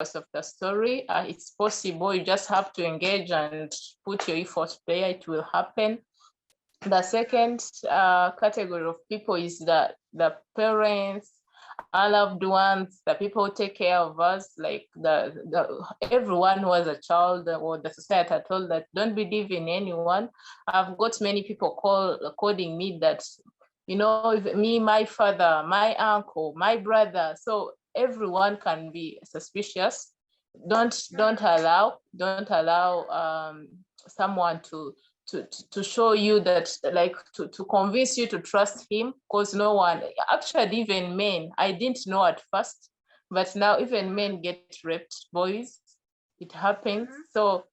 of the story. It's possible. You just have to engage and put your effort there. It will happen. The second category of people is the parents, our loved ones, the people who take care of us, like everyone who has a child, or the society are told that don't believe in anyone. I've got many people calling me that, me, my father, my uncle, my brother. So everyone can be suspicious. Don't allow someone to show you that, like, to convince you to trust him, because no one, actually, even men, I didn't know at first, but now even men get raped, boys, it happens. So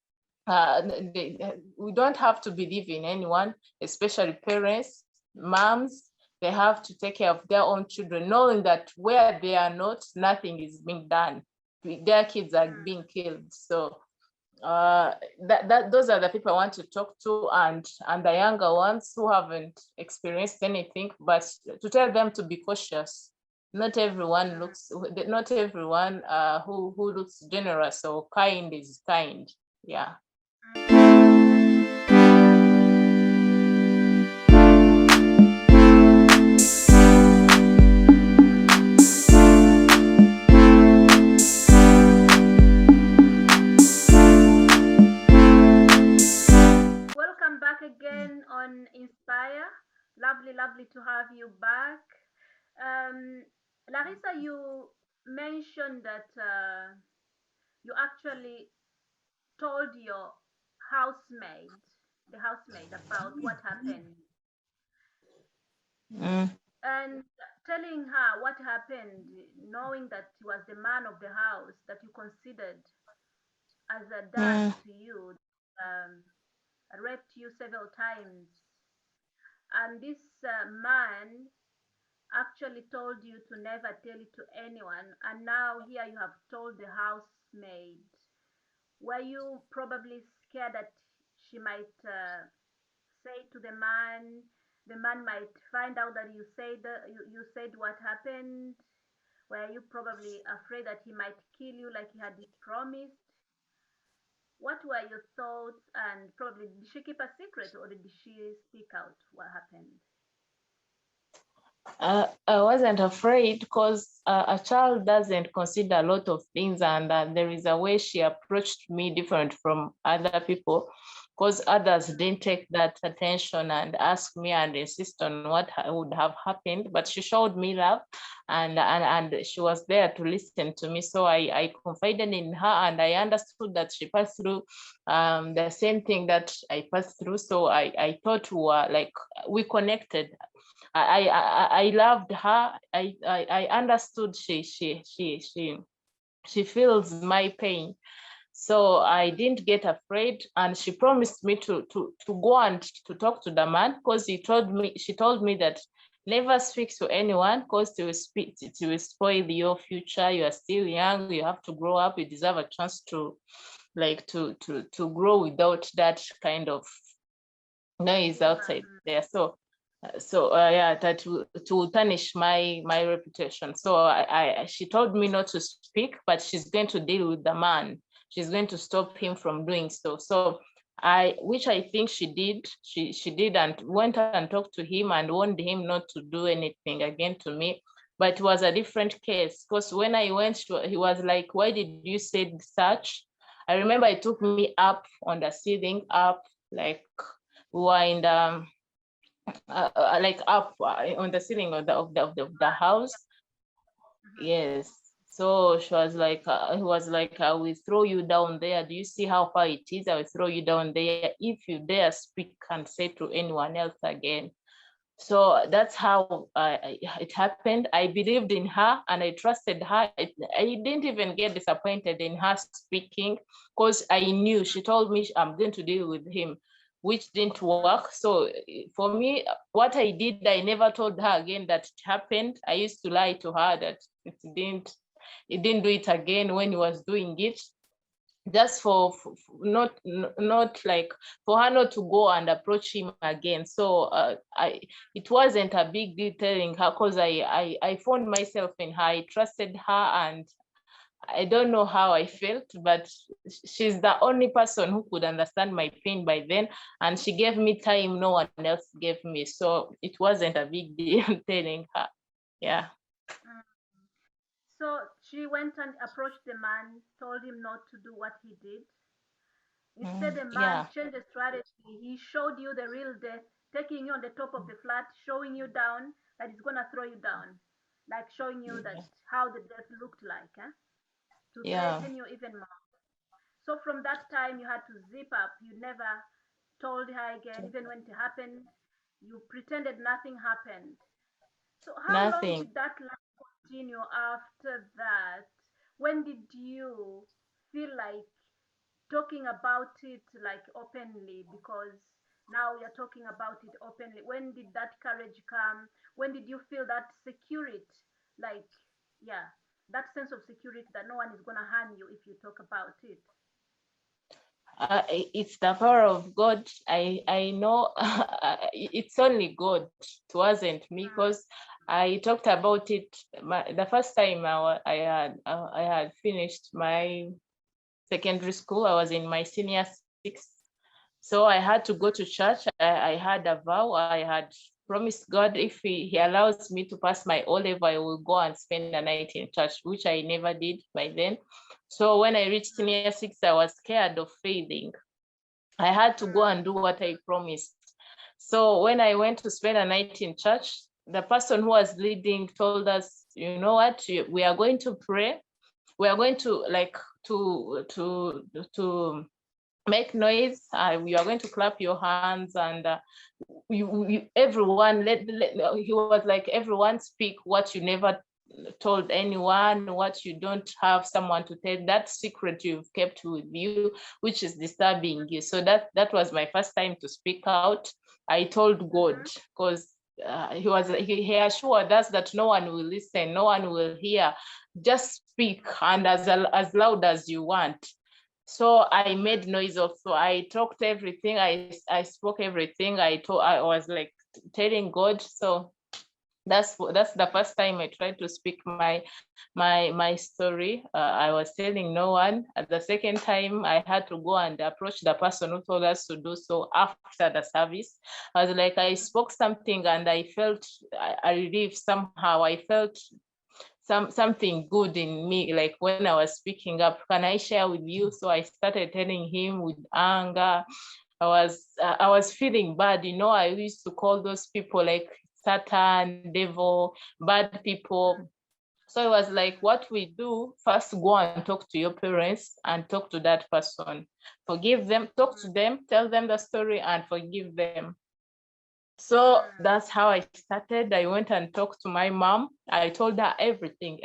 we don't have to believe in anyone, especially parents, moms. They have to take care of their own children, knowing that where they are not, nothing is being done. Their kids are being killed. So those are the people I want to talk to, and the younger ones who haven't experienced anything, but to tell them to be cautious. Not everyone who looks generous or kind is kind. Yeah. Again on Inspire. Lovely to have you back. Larissa, you mentioned that you actually told your the housemaid, about what happened. And telling her what happened, knowing that he was the man of the house that you considered as a dad to you, raped you several times. And this man actually told you to never tell it to anyone, and now here you have told the housemaid. Were you probably scared that she might say to the man might find out that you said what happened? Were you probably afraid that he might kill you like he had promised? What were your thoughts? And probably, did she keep a secret, or did she speak out what happened? I wasn't afraid, because a child doesn't consider a lot of things, and there is a way she approached me different from other people, because others didn't take that attention and ask me and insist on what would have happened. But she showed me love, and she was there to listen to me. So I confided in her, and I understood that she passed through the same thing that I passed through. So I thought we connected. I loved her. I understood she feels my pain. So I didn't get afraid, and she promised me to go and to talk to the man, because she told me that never speak to anyone, because it will spoil your future. You are still young, you have to grow up, you deserve a chance to grow without that kind of noise outside there. So yeah, that to tarnish my reputation. So she told me not to speak, but she's going to deal with the man. She's going to stop him from doing so. So which I think she did. She did, and went and talked to him and warned him not to do anything again to me. But it was a different case, because when I went, he was like, "Why did you say such?" I remember it took me up on the ceiling, up, like we were in the like up on the ceiling of the house. Yes. So she was like, he was like, "I will throw you down there. Do you see how far it is? I will throw you down there if you dare speak and say to anyone else again." So that's how it happened. I believed in her and I trusted her. I didn't even get disappointed in her speaking, because I knew she told me I'm going to deal with him, which didn't work. So for me, what I did, I never told her again that it happened. I used to lie to her that it didn't do it again when he was doing it, just for not like for her not to go and approach him again. So it wasn't a big deal telling her, because I found myself in her. I trusted her, I don't know how I felt, but she's the only person who could understand my pain by then. And she gave me time no one else gave me. So it wasn't a big deal telling her. Yeah. Mm. So she went and approached the man, told him not to do what he did. Instead, the man Yeah. changed the strategy. He showed you the real death, taking you on the top of the flat, showing you down that he's gonna throw you down, like showing you that how the death looked like, to Yeah. threaten you even more. So from that time, you had to zip up. You never told her again, even when it happened. You pretended nothing happened. So how long Nothing. did that life continue after that? When did you feel like talking about it like openly? Because now you're talking about it openly. When did that courage come? When did you feel that security? Like, yeah, that sense of security that no one is gonna harm you if you talk about it. It's the power of God. I know it's only God. It wasn't me, because I talked about it the first time I had finished my secondary school. I was in my senior six, so I had to go to church. I had a vow. I had promised God, if he allows me to pass my O level, I will go and spend the night in church, which I never did by then. So when I reached senior six, I was scared of failing. I had to go and do what I promised. So when I went to spend a night in church, the person who was leading told us, you know what, we are going to pray. We are going to to make noise. You are going to clap your hands, and everyone he was like, everyone speak what you never told anyone, what you don't have someone to tell, that secret you've kept with you, which is disturbing you. So that was my first time to speak out. I told God, because he assured us that no one will listen, no one will hear. Just speak, and as loud as you want. So I made noise also. I talked everything. I spoke everything. I was like telling God. So that's the first time I tried to speak my story. I was telling no one. At the second time, I had to go and approach the person who told us to do so after the service. I was like, I spoke something and I felt a relief somehow. I felt something good in me, like when I was speaking up. Can I share with you? So I started telling him with anger. I was feeling bad. I used to call those people like Satan, devil, bad people. So it was like, what we do first, go and talk to your parents and talk to that person, forgive them, talk to them, tell them the story and forgive them. So that's how I started. I went and talked to my mom. I told her everything,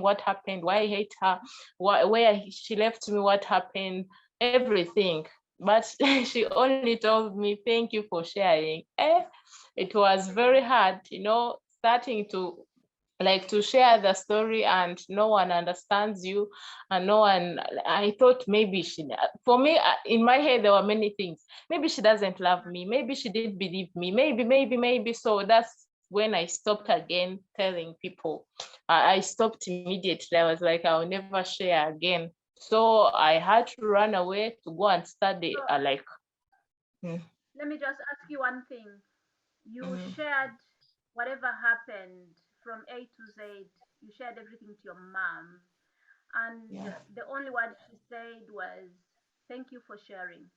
what happened, why I hate her, where she left me, what happened, everything. But she only told me, thank you for sharing. It was very hard, starting to share the story and no one understands you, and no one. I thought maybe for me, in my head there were many things. Maybe she doesn't love me, maybe she didn't believe me, maybe. So that's when I stopped again telling people. I stopped immediately. I was like, I'll never share again. So I had to run away to go and study. So let me just ask you one thing. You shared whatever happened from A to Z. You shared everything to your mom, and Yeah. the only word she said was, "Thank you for sharing."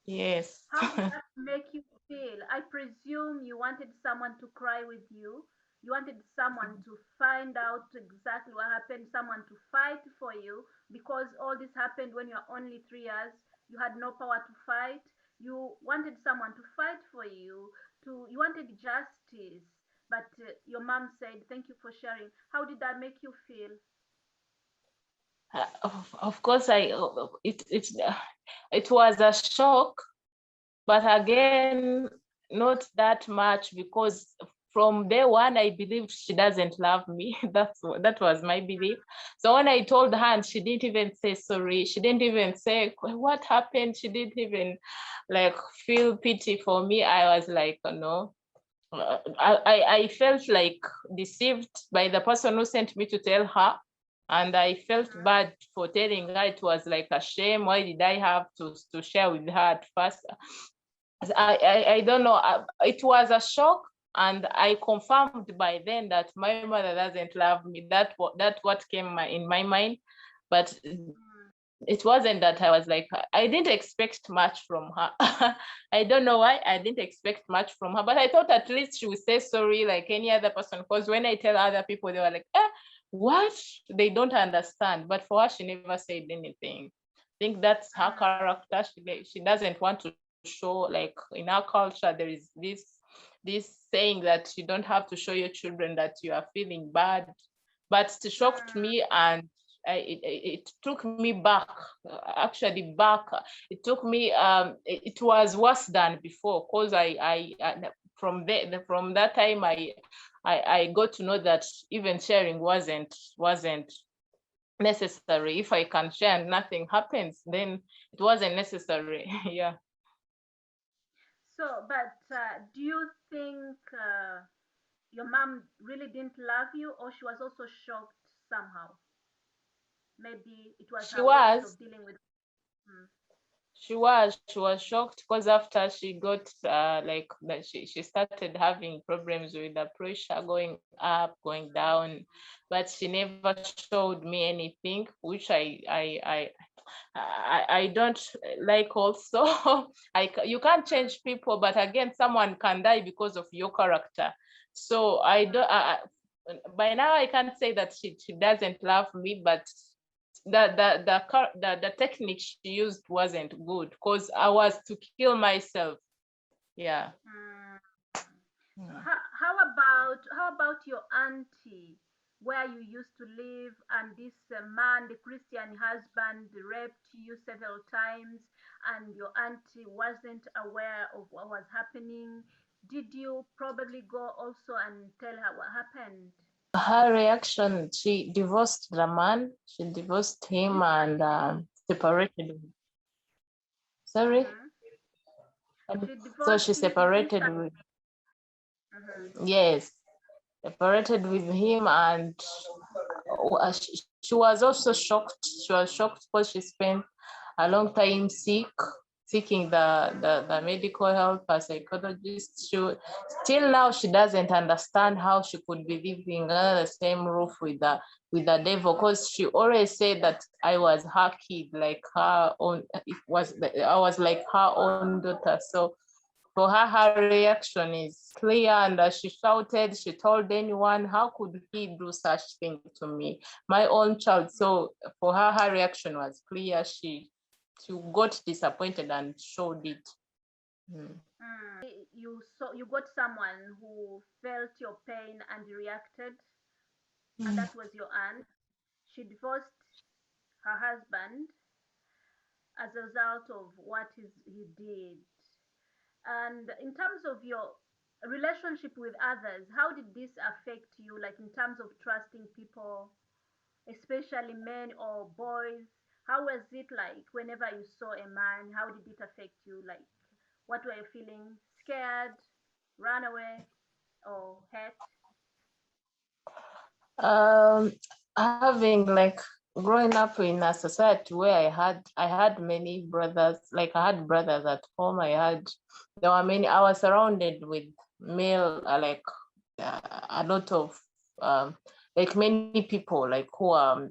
Yes. How did that make you feel? I presume you wanted someone to cry with you. You wanted someone to find out exactly what happened, someone to fight for you, because all this happened when you were only 3 years. You had no power to fight. You wanted someone to fight for you. You wanted justice. But your mom said, "Thank you for sharing." How did that make you feel? Of course, it was a shock, but again, not that much, because from day one I believed she doesn't love me. That was my belief. So when I told her, and she didn't even say sorry, she didn't even say what happened, she didn't even like feel pity for me. I was like, no. I felt like deceived by the person who sent me to tell her. And I felt bad for telling her. It was like a shame. Why did I have to share with her at first? I don't know. It was a shock, and I confirmed by then that my mother doesn't love me. That what came in my mind, but it wasn't that I was like, I didn't expect much from her. I don't know why I didn't expect much from her, but I thought at least she would say sorry like any other person. Because when I tell other people, they were like, what? They don't understand. But for her, she never said anything. I think that's her character. She doesn't want to show, like in our culture, there is this saying that you don't have to show your children that you are feeling bad. But it shocked me, and it took me back, actually back. It took me, it was worse than before, because from that time I got to know that even sharing wasn't necessary. If I can share and nothing happens, then it wasn't necessary. Yeah. So, but do you think your mom really didn't love you, or she was also shocked somehow? Maybe it was She her ways was of dealing with. Mm. she was shocked, because after she got like that, she started having problems with the pressure going up, going down, but she never showed me anything, which I don't like also. You can't change people, but again, someone can die because of your character. So I don't. By now, I can't say that she doesn't love me, but the technique she used wasn't good, because I was to kill myself. Yeah. Mm. So how about your auntie, where you used to live, and this man, the Christian husband, raped you several times, and your auntie wasn't aware of what was happening? Did you probably go also and tell her what happened? Her reaction, she divorced the man, she divorced him, and separated. Sorry. Mm-hmm. She So divorced she him separated instantly. with, Mm-hmm. yes, separated with him, and she was also shocked. She was shocked because she spent a long time seeking the medical help, a psychologist. Still now she doesn't understand how she could be living under the same roof with the devil, because she always said that I was her kid, like her own. I was like her own daughter. So for her, her reaction is clear, and she shouted, she told anyone, how could he do such thing to me, my own child? So for her, her reaction was clear. She got disappointed and showed it. Mm. You got someone who felt your pain and reacted, and Mm. that was your aunt. She divorced her husband as a result of what he did. And in terms of your relationship with others, how did this affect you, like in terms of trusting people, especially men or boys? How was it like whenever you saw a man? How did it affect you? Like, what were you feeling? Scared, run away, or hurt? Um, Having like growing up in a society where I had many brothers, like I had brothers at home. There were many. I was surrounded with male, a lot of um, like many people, like who are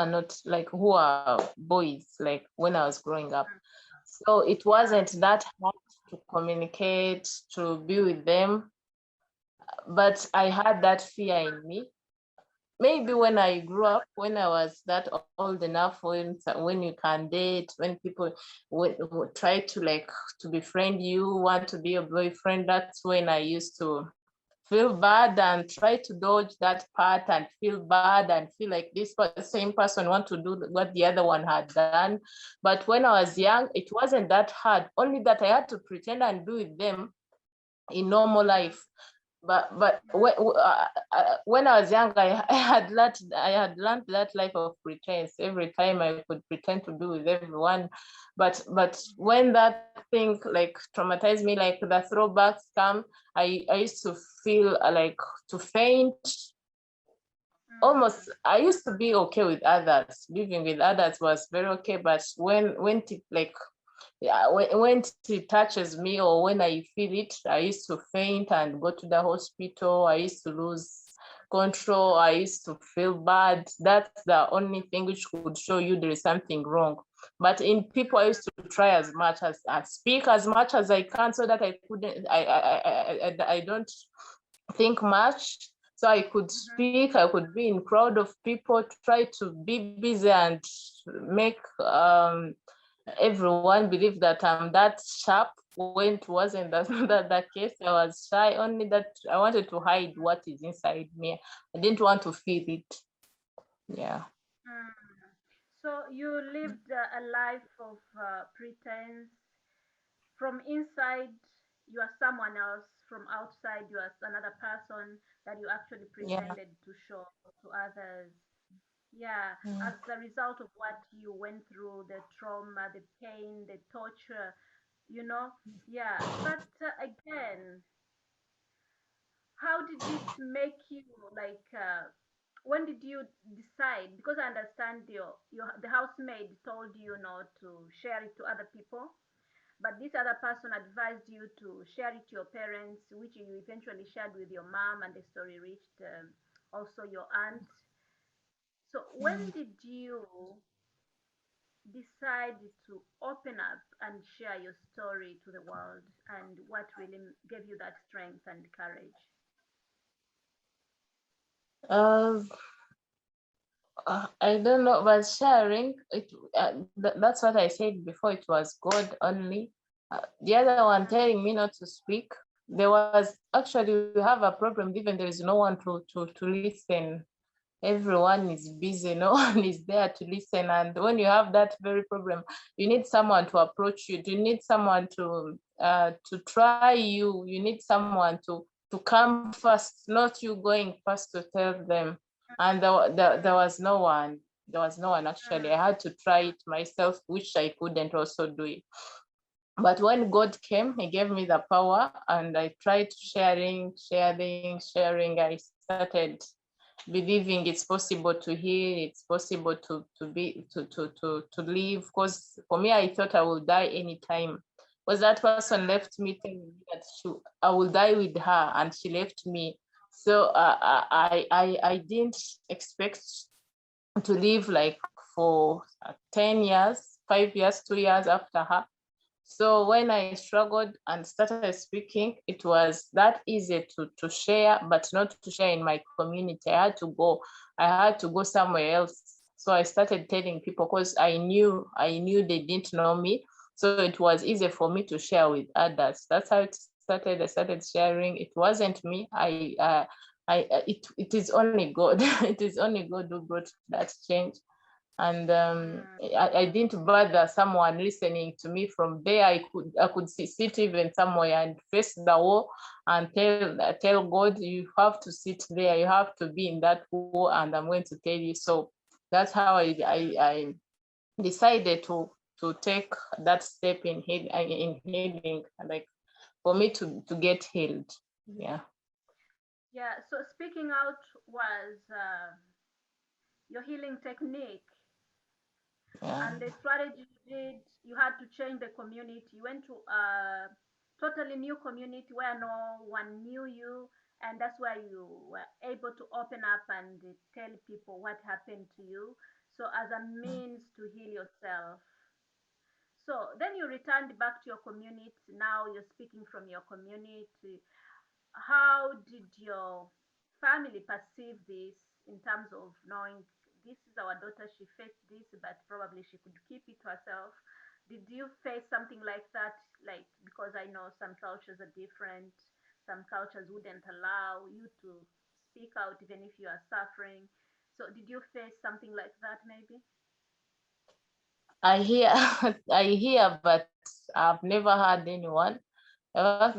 not like who are boys, like when I was growing up. So it wasn't that hard to communicate, to be with them, but I had that fear in me. Maybe when I grew up, when I was that old enough, when you can date, when people would try to like to befriend you, want to be a boyfriend, that's when I used to feel bad and try to dodge that part and feel bad and feel like this same person want to do what the other one had done. But when I was young, it wasn't that hard, only that I had to pretend and be with them in normal life. But when I was young, I had learned that life of pretense. Every time I could pretend to be with everyone, but when that thing like traumatized me, like the throwbacks come, I used to feel like to faint. almost, I used to be okay with others. Living with others was very okay, but when it, like, yeah, when it touches me or when I feel it, I used to faint and go to the hospital. I used to lose control. I used to feel bad. That's the only thing which could show you there is something wrong. But in people, I used to try as much as I speak as much as I can, so that I couldn't. I don't think much. So I could speak. I could be in crowd of people. Try to be busy and make everyone believe that I'm that sharp, when it wasn't the case. I was shy, only that I wanted to hide what is inside me. I didn't want to feel it. Yeah. So you lived a life of pretense. From inside, you are someone else. From outside, you are another person that you actually Yeah. pretended to show to others. Yeah, Mm. as a result of what you went through, the trauma, the pain, the torture, you know. Yeah, but again, how did it make you like? When did you decide? Because I understand your the housemaid told you not to share it to other people, but this other person advised you to share it to your parents, which you eventually shared with your mom, and the story reached also your aunt. So when Mm. did you decide to open up and share your story to the world, and what really gave you that strength and courage? Uh, I don't know, but sharing it, that's what I said before. It was God only. The other one telling me not to speak. There was actually, we have a problem, even there is no one to listen. Everyone is busy, no one is there to listen. And when you have that very problem, you need someone to approach you. You need someone to try you. You need someone to come first, not you going first to tell them. And there was no one. There was no one actually. I had to try it myself, which I couldn't also do it. But when God came, He gave me the power, and I tried sharing. I started believing it's possible to heal, it's possible to live. Because for me, I thought I will die anytime. Because that person left me telling me that I will die with her, and she left me. So I didn't expect to live like for 10 years, 5 years, 2 years after her. So when I struggled and started speaking, it was that easy to share, but not to share in my community. I had to go somewhere else. So I started telling people, because I knew they didn't know me. So it was easy for me to share with others. That's how it started. I started sharing. It wasn't me. It is only God. It is only God who brought that change. And I didn't bother someone listening to me from there. I could sit even somewhere and face the wall and tell God, you have to sit there, you have to be in that wall, and I'm going to tell you. So that's how I decided to take that step in healing, like for me to get healed. Yeah. Yeah, so speaking out was your healing technique, Yeah. and the strategy you did, you had to change the community. You went to a totally new community where no one knew you, and that's where you were able to open up and tell people what happened to you. So, as a means to heal yourself. So, then you returned back to your community. Now you're speaking from your community. How did your family perceive this, in terms of knowing this is our daughter, she faced this, but probably she could keep it to herself? Did you face something like that? Like, because I know some cultures are different, some cultures wouldn't allow you to speak out even if you are suffering. So, did you face something like that maybe? I hear I hear, but I've never had anyone. I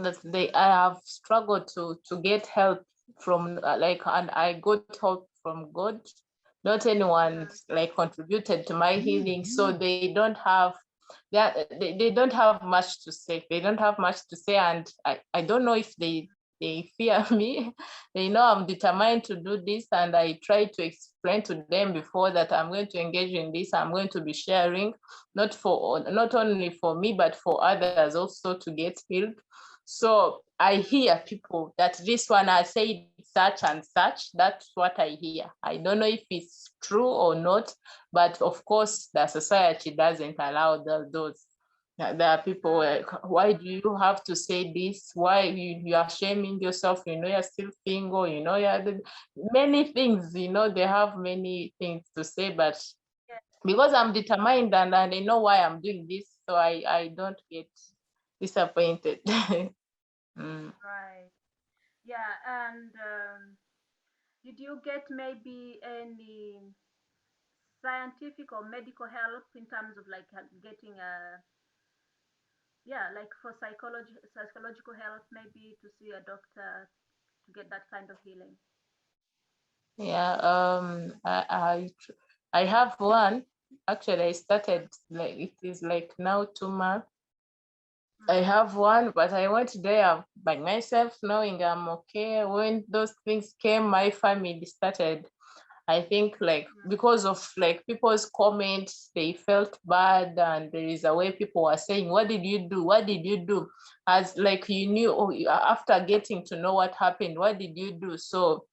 have struggled to get help from and I got help from God. Not anyone Mm, like contributed to my healing, so they don't have much to say. They don't have much to say, and I don't know if they fear me. They know I'm determined to do this, and I try to explain to them before that I'm going to engage in this. I'm going to be sharing, not only for me, but for others also to get healed. So I hear people that this one I said such and such. That's what I hear. I don't know if it's true or not, but of course the society doesn't allow those. There are people like, why do you have to say this? Why you are shaming yourself? You know, you're still single, you know, many things, you know, they have many things to say, but because I'm determined and I know why I'm doing this, so I don't get disappointed. Right. Yeah. And did you get maybe any scientific or medical help in terms of like getting a, yeah, like for psychological help, maybe to see a doctor to get that kind of healing? Yeah, I have one. Actually, I started like it is like now 2 months. I have one, but I went there by myself, knowing I'm okay. When those things came, my family started. I think like because of like people's comments, they felt bad, and there is a way people were saying, "What did you do? What did you do?" As like you knew, oh, after getting to know what happened, what did you do? So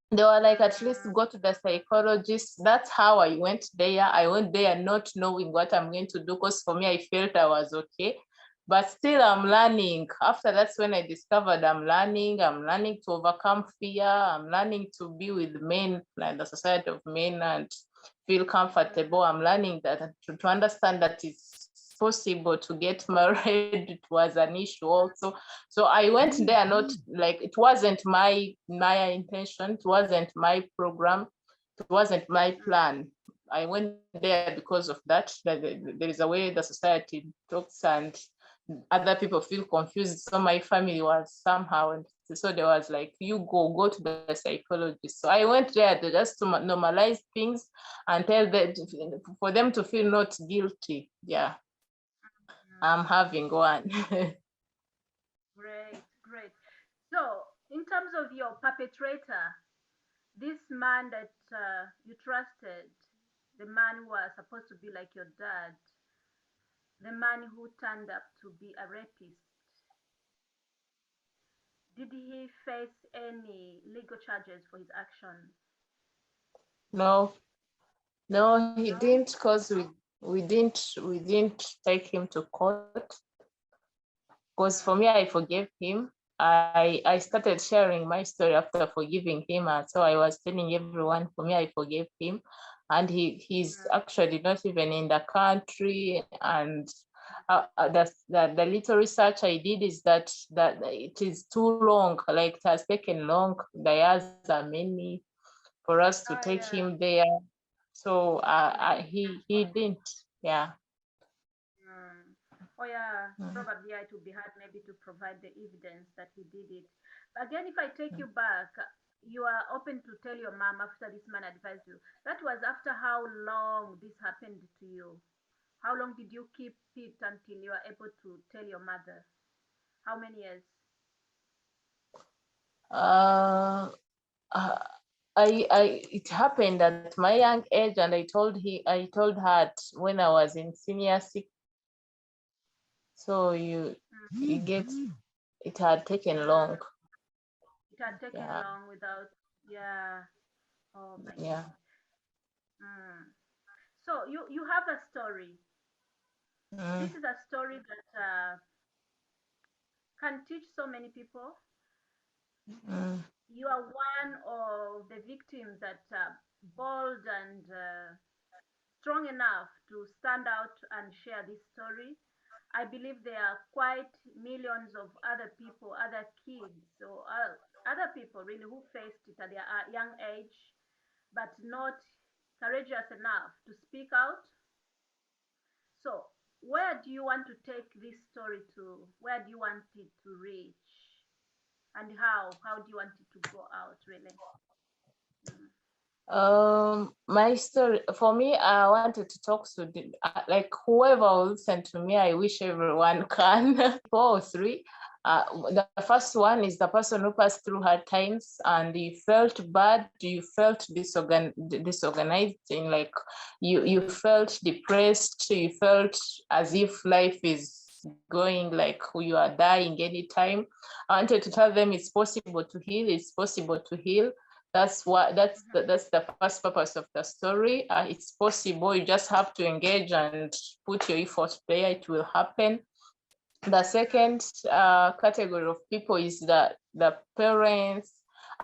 they were like, at least go to the psychologist. That's how I went there. I went there not knowing what I'm going to do, because for me, I felt I was okay. But still, I'm learning. After that's when I discovered I'm learning. I'm learning to overcome fear. I'm learning to be with men, like the society of men, and feel comfortable. I'm learning that to understand that it's possible to get married. It was an issue also. So I went there, not like it wasn't my intention, it wasn't my program, it wasn't my plan. I went there because of that. There is a way the society talks and other people feel confused. So my family was somehow, and so there was like, you go to the psychologist. So I went there just to normalize things and tell them, for them to feel not guilty. Yeah, I'm having one. Great, great. So, in terms of your perpetrator, this man that you trusted, the man who was supposed to be like your dad, the man who turned up to be a rapist, did he face any legal charges for his actions? No, no, he No? didn't, because we didn't take him to court. Because for me, I forgave him. I started sharing my story after forgiving him, and so I was telling everyone, for me, I forgave him, and he's actually not even in the country. And the little research I did is that it is too long, like it has taken long. The years are many for us to Oh, take yeah. him there. So he didn't. Yeah. Mm. Oh, yeah. Mhm. Probably it would be hard maybe to provide the evidence that he did it. But again, if I take you back, you are open to tell your mom after this man advised you. That was after how long this happened to you? How long did you keep it until you are able to tell your mother? How many years? Uh, uh, it happened at my young age, and I told her when I was in senior six. So you get, it had taken long. It had taken Yeah, long without, yeah. Oh my yeah. God. Mm. So you have a story. Mm, This is a story that can teach so many people. mm, You are one of the victims that are bold and strong enough to stand out and share this story. I believe there are quite millions of other people, other kids, or other people really who faced it at their young age, but not courageous enough to speak out. So, where do you want to take this story to? Where do you want it to reach? And how? How do you want it to go out, really? Mm. my story, for me, I wanted to talk to like whoever will listen to me. I wish everyone can. 4 or 3. The first one is the person who passed through hard times and you felt bad, you felt disorganized, in like you felt depressed, you felt as if life is going like you are dying anytime. I wanted to tell them it's possible to heal, it's possible to heal. That's the first purpose of the story. It's possible, you just have to engage and put your effort there, it will happen. The second category of people is the parents,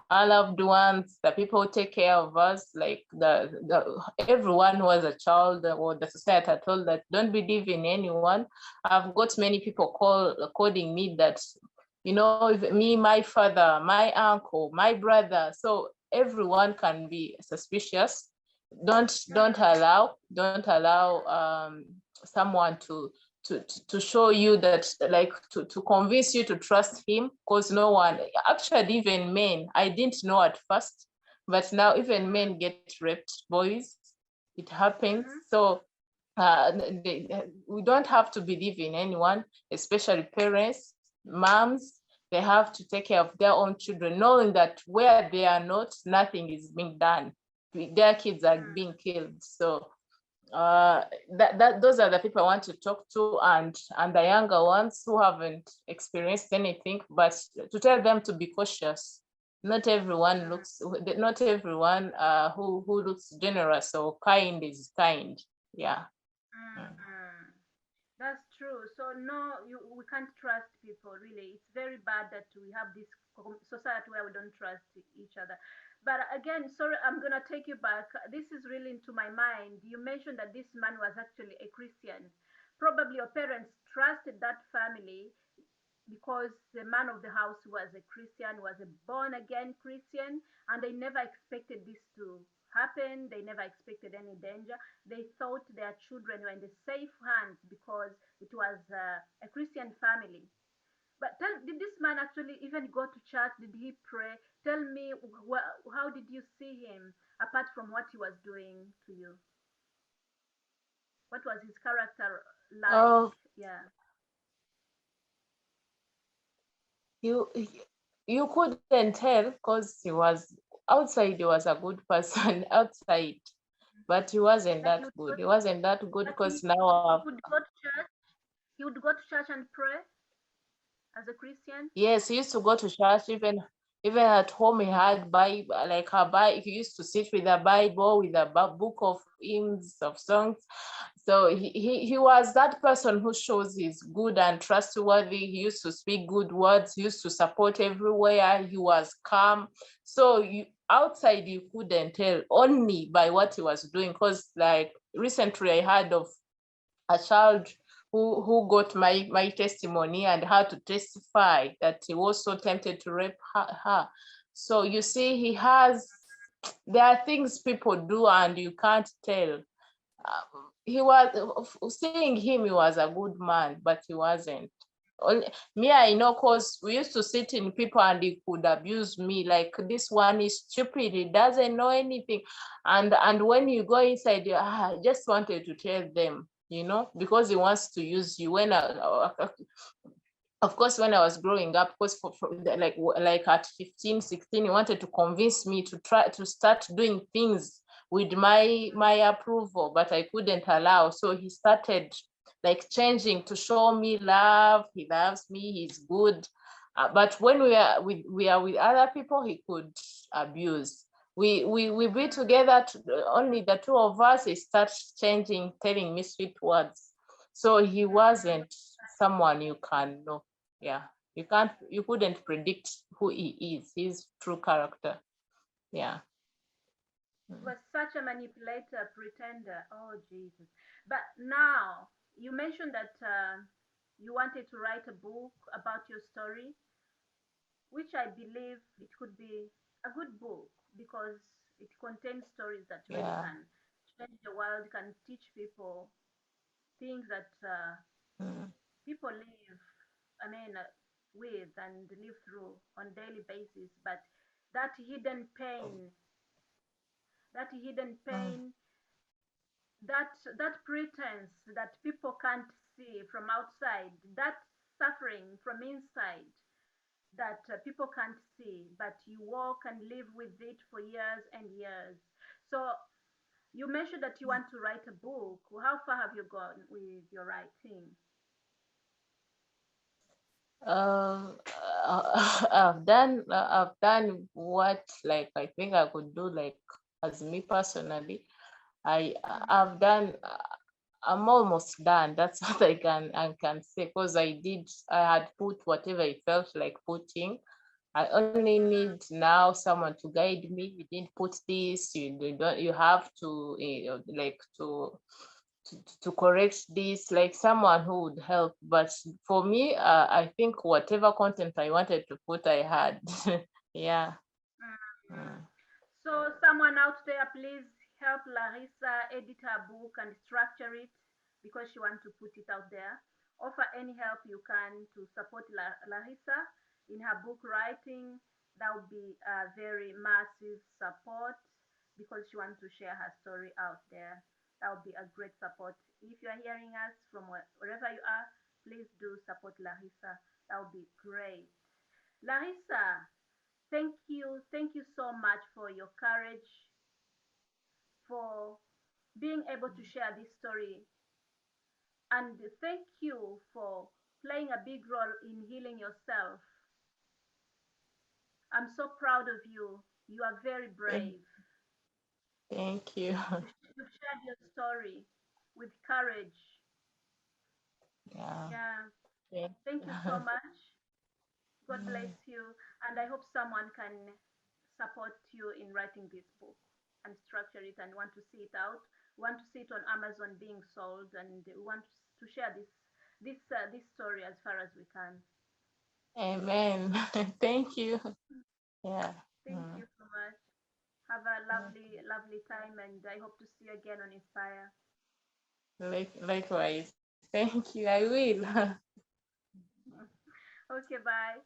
our loved ones, the people who take care of us, like everyone who has a child, or the society are told that don't believe in anyone. I've got many people calling me that, you know, me, my father, my uncle, my brother. So everyone can be suspicious. Don't allow someone to show you that, like to convince you to trust him, because no one, actually even men, I didn't know at first, but now even men get raped, boys, it happens. So we don't have to believe in anyone, especially parents, moms. They have to take care of their own children, knowing that where they are not, nothing is being done, their kids are being killed. So those are the people I want to talk to, and the younger ones who haven't experienced anything, but to tell them to be cautious. Not everyone who looks generous or kind is kind. Yeah. That's true. So no, we can't trust people really. It's very bad that we have this society where we don't trust each other. But again, sorry, I'm gonna take you back. This is really into my mind. You mentioned that this man was actually a Christian. Probably your parents trusted that family because the man of the house was a Christian, was a born again Christian, and they never expected this to happen. They never expected any danger. They thought their children were in the safe hands because it was a Christian family. But did this man actually even go to church? Did he pray? Tell me, how did you see him apart from what he was doing to you? What was his character like? Oh, Yeah. you you couldn't tell because he was outside. He was a good person outside, but he wasn't Like that good. He wasn't that good but because he now would go to church. He would go to church and pray as a Christian. yes, he used to go to church. Even at home, he had Bible, like her Bible. He used to sit with a Bible, with a book of hymns, of songs. So he was that person who shows he's good and trustworthy. He used to speak good words. He used to support everywhere. He was calm. So outside you couldn't tell, only by what he was doing. Because like recently I heard of a child who got my testimony and had to testify that he was so tempted to rape her. So you see, there are things people do and you can't tell. He was, seeing him, he was a good man, but he wasn't. Me, I know, because we used to sit in people and he could abuse me, like this one is stupid, he doesn't know anything. And when you go inside, I just wanted to tell them, because he wants to use you. Of course, when I was growing up, because like at 15, 16, he wanted to convince me to try to start doing things with my approval, but I couldn't allow. So he started like changing to show me love. He loves me, he's good. But when we are with other people, he could abuse. We be together, only the two of us. He starts changing, telling me sweet words. So he wasn't someone you can know. Yeah, you couldn't predict who he is, his true character. Yeah. Was such a manipulator, pretender. Oh Jesus! But now you mentioned that you wanted to write a book about your story, which I believe it could be a good book because it contains stories that really Yeah. can change the world, can teach people things that Mm. people live, I mean, with and live through on daily basis. But that hidden pain, that hidden Mm. pain, that pretense that people can't see from outside, that suffering from inside that people can't see, but you walk and live with it for years and years. So you mentioned that you want to write a book. How far have you gone with your writing? Uh, I've done what like I think I could do, like as me personally. Mm-hmm. I've done. I'm almost done. That's what I can say, because I had put whatever I felt like putting. I only need now someone to guide me. You didn't put this. You don't. You have to like to correct this, like someone who would help. But for me, I think whatever content I wanted to put, I had. Yeah. Mm. Mm. So, someone out there, please help Larissa edit her book and structure it because she wants to put it out there. Offer any help you can to support Larissa in her book writing. That would be a very massive support because she wants to share her story out there. That would be a great support. If you are hearing us from wherever you are, please do support Larissa. That would be great. Larissa, thank you so much for your courage, for being able to share this story, and thank you for playing a big role in healing yourself. I'm so proud of you. You are very Thank, brave. thank you. You've shared your story with courage. Yeah. Yeah, Thank thank you so you. much. God bless you. And I hope someone can support you in writing this book and structure it and want to see it out. We want to see it on Amazon being sold, and we want to share this story as far as we can. Amen. Thank you. Yeah. Thank Mm. you so much. Have a lovely time, and I hope to see you again on Inspire. Likewise. Thank you. I will. Okay, bye.